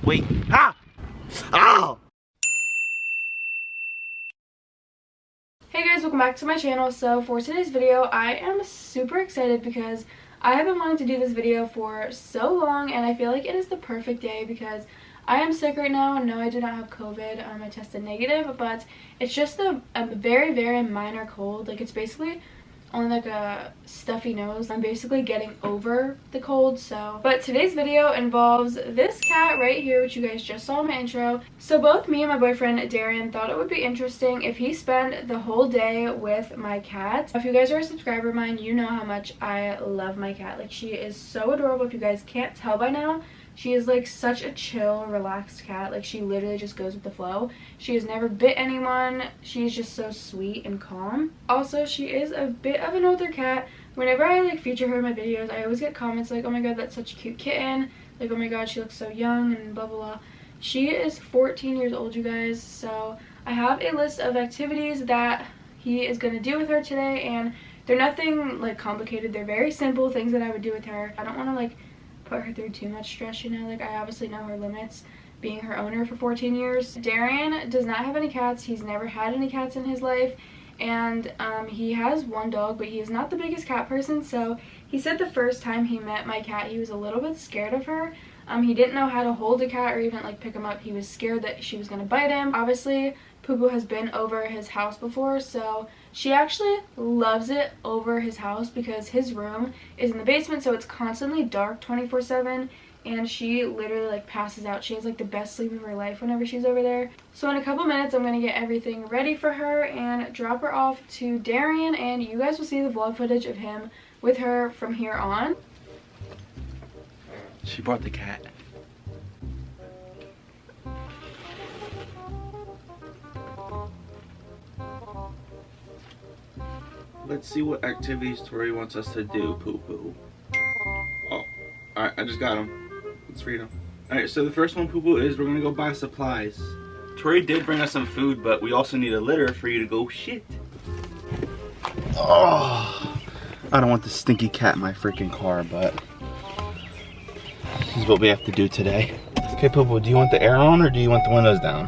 Wait. Ah! Ow! Hey guys, welcome back to my channel. So for today's video, I am super excited because I have been wanting to do this video for so long, and I feel like it is the perfect day because I am sick right now. No, I do not have COVID. I tested negative, but it's just a very, very minor cold. Like, it's basically only like a stuffy nose. I'm basically getting over the cold. But today's video involves this cat right here, which you guys just saw in my intro. So both me and my boyfriend Darian thought it would be interesting if he spent the whole day with my cat. If you guys are a subscriber of mine, you know how much I love my cat. Like, she is so adorable. If you guys can't tell by now, she is like such a chill, relaxed cat. Like, she literally just goes with the flow. She has never bit anyone. She's just so sweet and calm. Also, she is a bit of an older cat. Whenever I like feature her in my videos, I always get comments like, oh my god, that's such a cute kitten. Like, oh my god, she looks so young and blah blah blah. She is 14 years old, you guys. So I have a list of activities that he is going to do with her today, and they're nothing like complicated. They're very simple things that I would do with her. I don't want to like put her through too much stress, you know. Like, I obviously know her limits being her owner for 14 years. Darian does not have any cats. He's never had any cats in his life, and he has one dog, but he is not the biggest cat person. So he said the first time he met my cat, he was a little bit scared of her. He didn't know how to hold a cat or even like pick him up. He was scared that she was gonna bite him. Obviously, Poo Poo has been over his house before, so she actually loves it over his house because his room is in the basement, so it's constantly dark 24/7, and she literally like passes out. She has like the best sleep of her life whenever she's over there. So in a couple minutes, I'm gonna get everything ready for her and drop her off to Darian, and you guys will see the vlog footage of him with her from here on. She brought the cat. Let's see what activities Tori wants us to do, Poo Poo. Oh, alright, I just got them. Let's read them. Alright, so the first one, Poo Poo, is we're gonna go buy supplies. Tori did bring us some food, but we also need a litter for you to go shit. Oh, I don't want the stinky cat in my freaking car, but this is what we have to do today. Okay, Poo Poo, do you want the air on or do you want the windows down?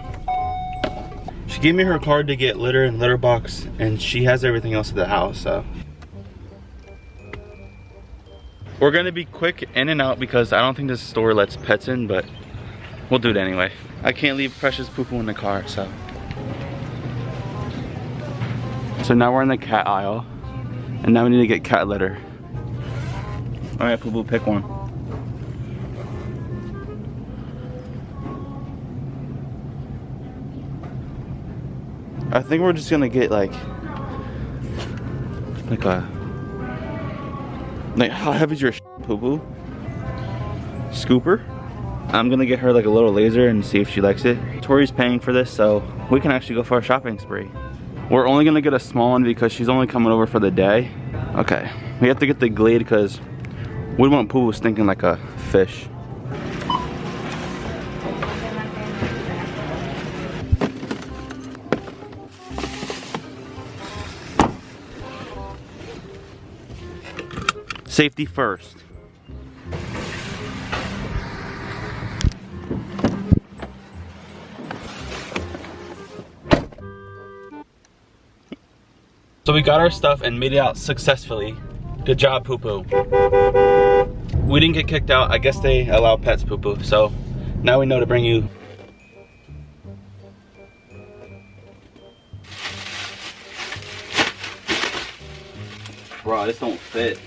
She gave me her card to get litter and litter box, and she has everything else at the house, so. We're gonna be quick in and out because I don't think this store lets pets in, but we'll do it anyway. I can't leave precious Poo Poo in the car, so. So now we're in the cat aisle, and now we need to get cat litter. All right, Poo Poo, pick one. I think we're just gonna get like how heavy is your Poo Poo? Scooper? I'm gonna get her like a little laser and see if she likes it. Tori's paying for this, so we can actually go for a shopping spree. We're only gonna get a small one because she's only coming over for the day. Okay, we have to get the Glade because we want Poo Poo stinking like a fish. Safety first. So we got our stuff and made it out successfully. Good job, Poo Poo. We didn't get kicked out. I guess they allow pets, Poo Poo. So now we know to bring you. Bro, this don't fit.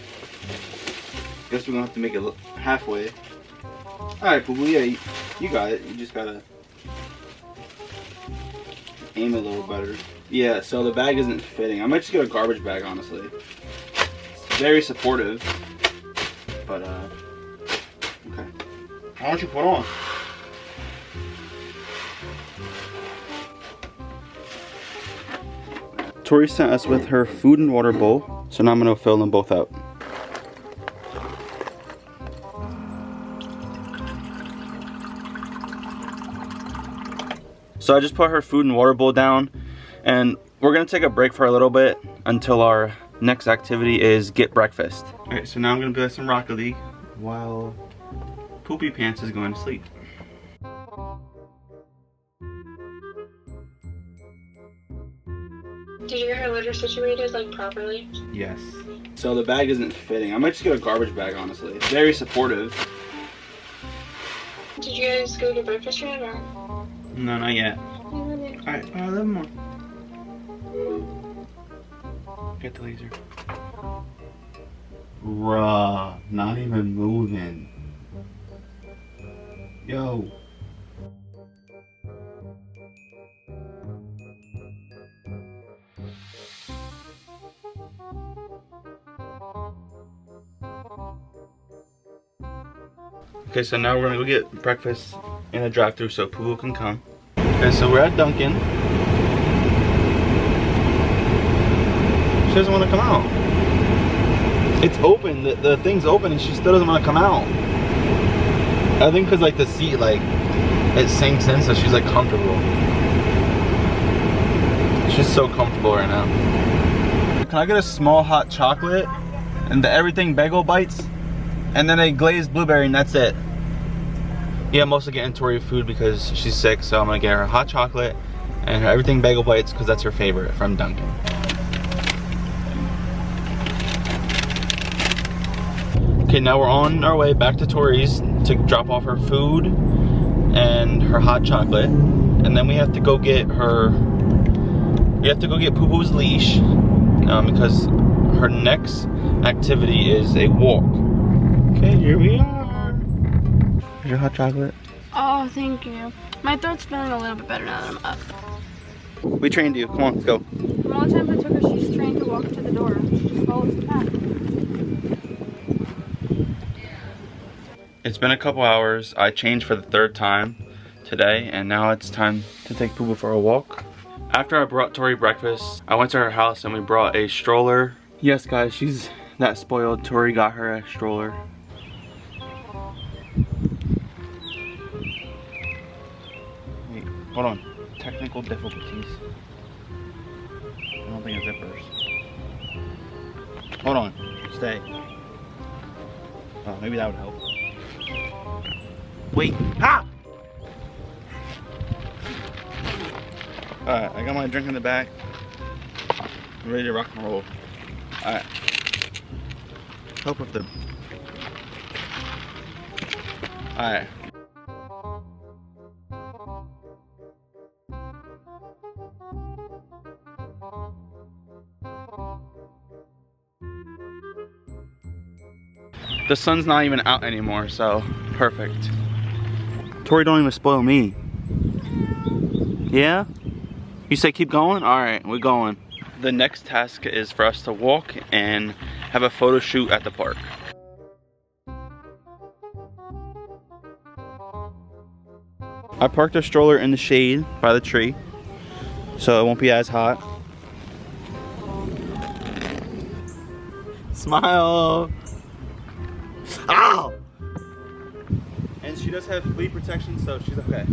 Guess we're gonna have to make it halfway. Alright, Poo Poo, yeah, you got it. You just gotta aim a little better. Yeah, so the bag isn't fitting. I might just get a garbage bag, honestly. It's very supportive. But, okay. Why don't you put on? Tori sent us with her food and water bowl, so now I'm gonna fill them both out. So I just put her food and water bowl down, and we're gonna take a break for a little bit until our next activity is get breakfast. All right, so now I'm gonna play some Rocket League while Poopy Pants is going to sleep. Did you get her litter situated like properly? Yes. So the bag isn't fitting. I might just get a garbage bag, honestly. It's very supportive. Did you guys go to breakfast yet or? No, not yet. Alright, a little more. Get the laser. Bruh, not even moving. Yo. Okay, so now we're gonna go get breakfast in the drive-thru so Pooh can come. Okay, so we're at Dunkin'. She doesn't want to come out. It's open, the thing's open, and she still doesn't want to come out. I think because like the seat, like it sinks in, so she's like comfortable. She's so comfortable right now. Can I get a small hot chocolate and the everything bagel bites? And then a glazed blueberry, and that's it. Yeah, I'm mostly getting Tori food because she's sick, so I'm gonna get her hot chocolate and her everything bagel bites because that's her favorite from Dunkin'. Okay, now we're on our way back to Tori's to drop off her food and her hot chocolate, and then we have to go get her. We have to go get Poo Poo's leash because her next activity is a walk. Okay, here we are. Here's your hot chocolate. Oh, thank you. My throat's feeling a little bit better now that I'm up. We trained you. Come on, let's go. From all the times I took her, she's trained to walk to the door. She just follows the path. It's been a couple hours. I changed for the 3rd time today, and now it's time to take Poo Poo for a walk. After I brought Tori breakfast, I went to her house and we brought a stroller. Yes, guys, she's that spoiled. Tori got her a stroller. Wait, hold on. Technical difficulties. I don't think it's zippers. Hold on. Stay. Oh, maybe that would help. Wait. Ah! Alright, I got my drink in the back. I'm ready to rock and roll. Alright. Help with them. Alright. The sun's not even out anymore, so perfect. Tori don't even spoil me. Yeah? You say keep going? Alright, we're going. The next task is for us to walk and have a photo shoot at the park. I parked our stroller in the shade by the tree, so it won't be as hot. Smile! Ow! And she does have flea protection, so she's okay.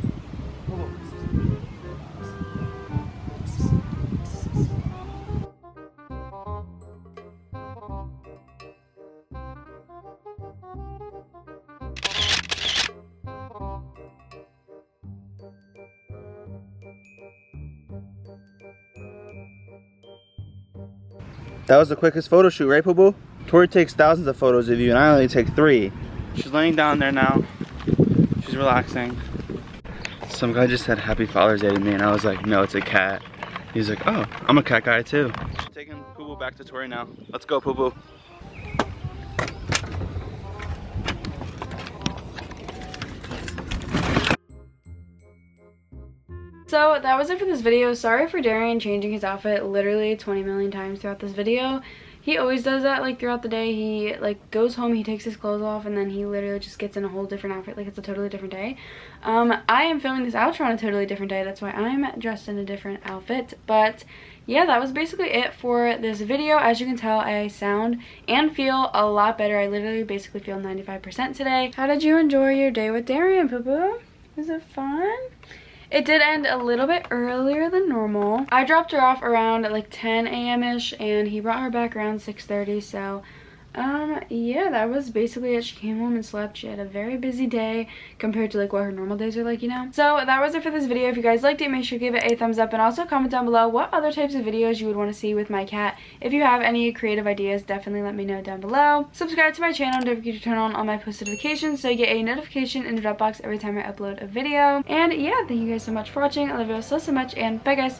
That was the quickest photo shoot, right, Poo Poo? Tori takes thousands of photos of you, and I only take 3. She's laying down there now. She's relaxing. Some guy just said Happy Father's Day to me, and I was like, no, it's a cat. He's like, oh, I'm a cat guy too. Taking Poo Poo back to Tori now. Let's go, Poo Poo. So that was it for this video. Sorry for Darian changing his outfit literally 20 million times throughout this video. He always does that, like, throughout the day. He, like, goes home, he takes his clothes off, and then he literally just gets in a whole different outfit. Like, it's a totally different day. I am filming this outro on a totally different day. That's why I'm dressed in a different outfit. But yeah, that was basically it for this video. As you can tell, I sound and feel a lot better. I literally basically feel 95% today. How did you enjoy your day with Darian, Poo Poo? Was it fun? It did end a little bit earlier than normal. I dropped her off around like 10 a.m. ish, and he brought her back around 6:30, so Yeah, that was basically it. She came home and slept. She had a very busy day compared to like what her normal days are like, you know. So that was it for this video. If you guys liked it, make sure to give it a thumbs up and also comment down below what other types of videos you would want to see with my cat. If you have any creative ideas, definitely let me know down below. Subscribe to my channel and don't forget to turn on all my post notifications so you get a notification in your Dropbox every time I upload a video. And yeah, thank you guys so much for watching. I love you all so much, and bye guys.